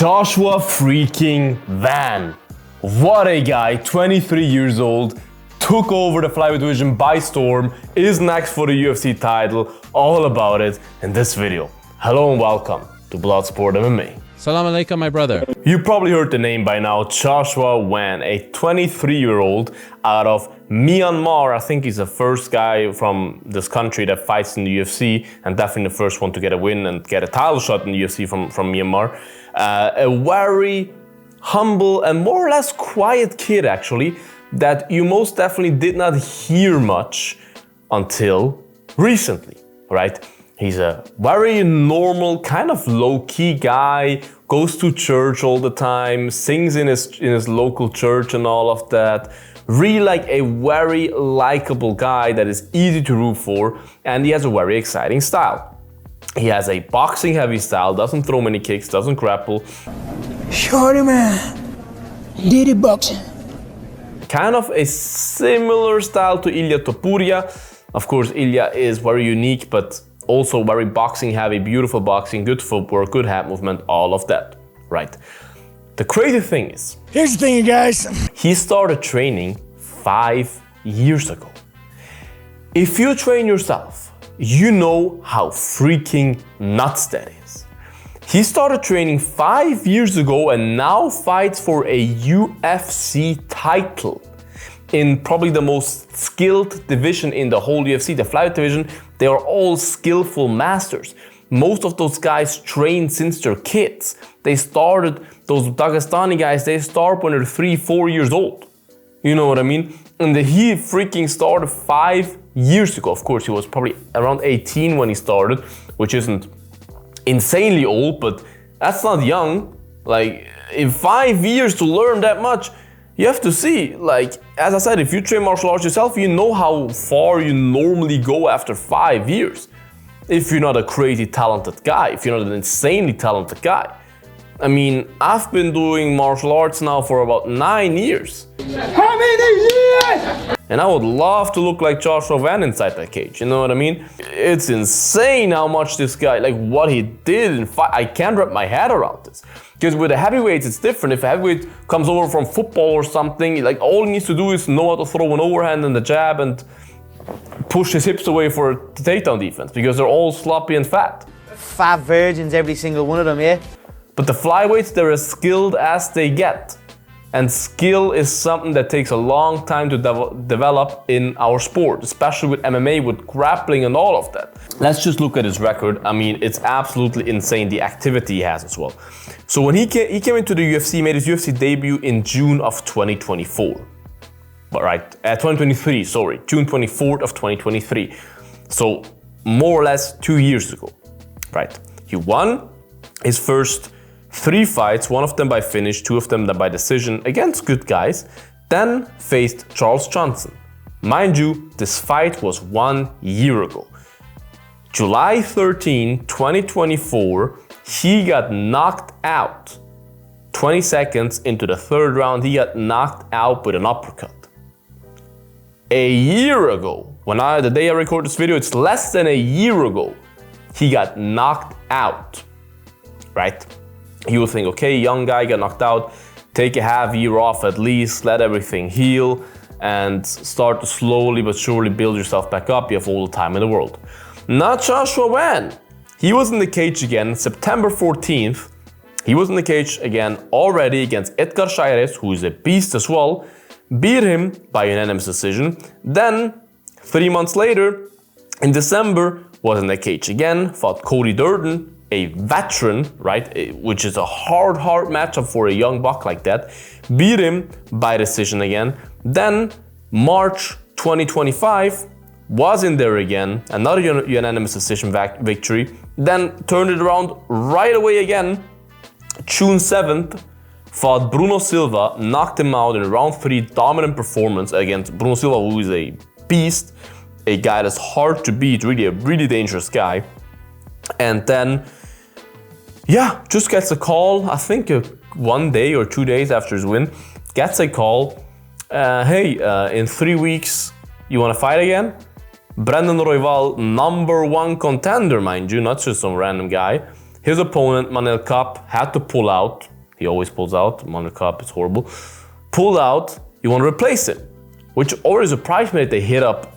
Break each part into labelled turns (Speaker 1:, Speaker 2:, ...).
Speaker 1: Joshua freaking Van. What a guy, 23 years old, took over the flyweight division by storm, is next for the UFC title, all about it in this video. Hello and welcome to Bloodsport MMA.
Speaker 2: Salam alaikum, my brother.
Speaker 1: You probably heard the name by now, Joshua Wan, a 23-year-old out of Myanmar. I think he's the first guy from this country that fights in the UFC, and definitely the first one to get a win and get a title shot in the UFC from Myanmar. A very humble and more or less quiet kid, actually, that you most definitely did not hear much until recently, right? He's a very normal, kind of low-key guy, goes to church all the time, sings in his local church and all of that. Really like a very likable guy that is easy to root for, and he has a very exciting style. He has a boxing-heavy style, doesn't throw many kicks, doesn't grapple.
Speaker 3: Shorty man, did it boxing.
Speaker 1: Kind of a similar style to Ilia Topuria. Of course, Ilia is very unique, but also very boxing heavy, beautiful boxing, good footwork, good hand movement, all of that, right? The crazy thing is,
Speaker 3: Here's the thing, you guys.
Speaker 1: he started training 5 years ago. If you train yourself, you know how freaking nuts that is. He started training 5 years ago and now fights for a UFC title in probably the most skilled division in the whole UFC, the flyweight division. They are all skillful masters. Most of those guys train since they're kids. They started, those Dagestani guys, they start when they're 3-4 years old. You know what I mean? And he freaking started 5 years ago. Of course, he was probably around 18 when he started, which isn't insanely old, but that's not young. Like, in 5 years to learn that much, you have to see, like, as I said, if you train martial arts yourself, you know how far you normally go after 5 years. If you're not a crazy talented guy, if you're not an insanely talented guy. I mean, I've been doing martial arts now for about 9 years.
Speaker 3: How many years?
Speaker 1: And I would love to look like Joshua Van inside that cage, you know what I mean? It's insane how much this guy, like what he did in fight. I can't wrap my head around this. Because with the heavyweights, it's different. If a heavyweight comes over from football or something, like all he needs to do is know how to throw an overhand and a jab and push his hips away for the takedown defense, because they're all sloppy and fat.
Speaker 4: Fat virgins, every single one of them, yeah?
Speaker 1: But the flyweights, they're as skilled as they get. And skill is something that takes a long time to develop in our sport, especially with MMA, with grappling and all of that. Let's just look at his record. I mean, it's absolutely insane, the activity he has as well. So when he came into the UFC, made his UFC debut in June of 2024. But right, 2023, sorry, June 24th of 2023. So more or less 2 years ago, right? He won his first 3 fights, one of them by finish, 2 of them by decision against good guys, then faced Charles Johnson. Mind you, this fight was 1 year ago. July 13, 2024, he got knocked out. 20 seconds into the 3rd round, he got knocked out with an uppercut. A year ago, the day I record this video, it's less than a year ago, he got knocked out, right? You would think, okay, young guy got knocked out, take a half year off at least, let everything heal, and start to slowly but surely build yourself back up. You have all the time in the world. Not Joshua Wan. He was in the cage again, September 14th. He was in the cage again already against Edgar Chairez, who is a beast as well. Beat him by unanimous decision. Then, 3 months later, in December, was in the cage again, fought Cody Durden, a veteran, right, which is a hard matchup for a young buck like that. Beat him by decision again. Then, March 2025, was in there again, another unanimous decision victory. Then turned it around right away again. June 7th, fought Bruno Silva, knocked him out in round 3, dominant performance against Bruno Silva, who is a beast, a guy that's hard to beat, really a really dangerous guy. And then, yeah, just gets a call, I think 1 day or 2 days after his win, gets a call, hey, in 3 weeks, you wanna fight again? Brandon Royval, #1 contender, mind you, not just some random guy, His opponent, Manel Kape, had to pull out. He always pulls out. Manel Kape is horrible. Pulled out. You want to replace him, which already surprised me that they hit up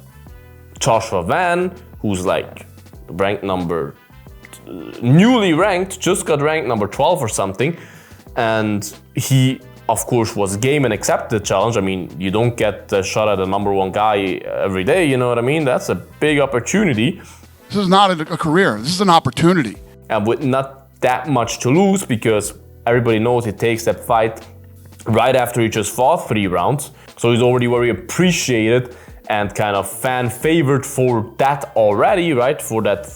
Speaker 1: Joshua Van, who's like ranked number, newly ranked, just got ranked number 12 or something. And he, of course, was game and accepted the challenge. I mean, you don't get a shot at the number 1 guy every day, you know what I mean? That's a big opportunity.
Speaker 2: This is not a career, this is an opportunity.
Speaker 1: And with not that much to lose, because everybody knows he takes that fight right after he just fought 3 rounds. So he's already very appreciated and kind of fan favored for that already, right? For that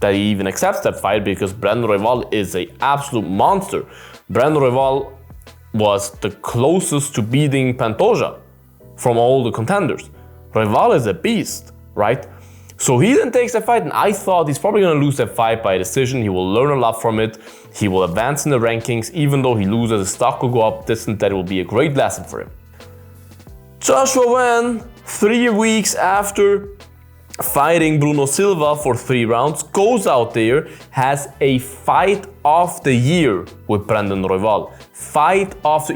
Speaker 1: he even accepts that fight, because Brandon Royval is an absolute monster. Brandon Royval was the closest to beating Pantoja from all the contenders. Royval is a beast, right? So he then takes that fight, and I thought he's probably going to lose that fight by decision. He will learn a lot from it. He will advance in the rankings. Even though he loses, his stock will go up. This and that will be a great lesson for him. Joshua Van, 3 weeks after fighting Bruno Silva for 3 rounds, goes out there, has a fight of the year with Brandon Royval. Fight of the,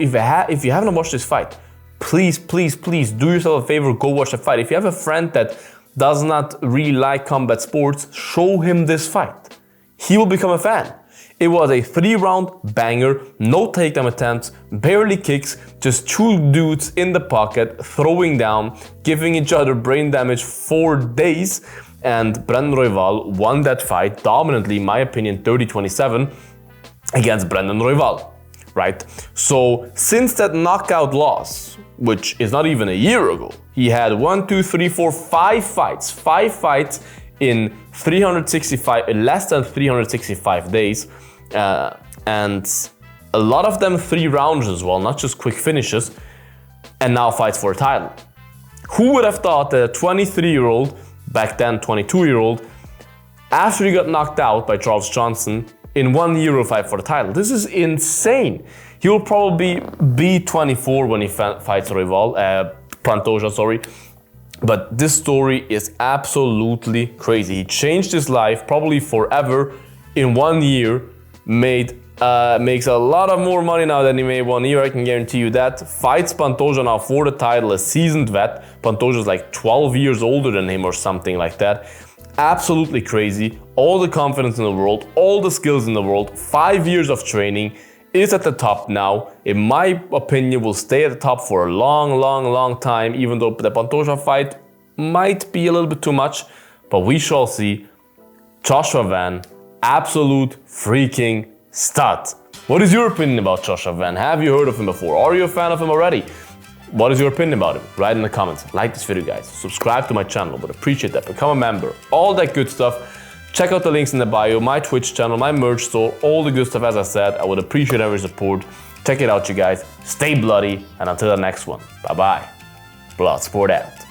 Speaker 1: if you haven't watched this fight, please do yourself a favor, go watch the fight. If you have a friend that does not really like combat sports, show him this fight. He will become a fan. It was a 3-round banger, no takedown attempts, barely kicks, just 2 dudes in the pocket, throwing down, giving each other brain damage for days. And Brandon Royval won that fight dominantly, in my opinion, 30-27 against Brandon Royval, right? So since that knockout loss, which is not even a year ago, he had 5 fights. 5 fights in less than 365 days. And a lot of them 3 rounds as well, not just quick finishes, and now fights for a title. Who would have thought that a 23-year-old, back then 22-year-old, after he got knocked out by Charles Johnson, in 1 year will fight for the title? This is insane. He will probably be 24 when he fights Royval, Pantoja, sorry. But this story is absolutely crazy. He changed his life, probably forever, in 1 year. Makes a lot of more money now than he made 1 year, I can guarantee you that. Fights Pantoja now for the title, a seasoned vet. Pantoja is like 12 years older than him or something like that. Absolutely crazy. All the confidence in the world, all the skills in the world, 5 years of training, is at the top now. In my opinion, will stay at the top for a long time, even though the Pantoja fight might be a little bit too much, but we shall see. Joshua Van, absolute freaking stud. What is your opinion about Joshua Van? Have you heard of him before? Are you a fan of him already? What is your opinion about him? Write in the comments. Like this video, guys. Subscribe to my channel, would appreciate that. Become a member. All that good stuff. Check out the links in the bio, my Twitch channel, my merch store, all the good stuff. As I said, I would appreciate every support. Check it out, you guys. Stay bloody, and until the next one, bye-bye. Bloodsport out.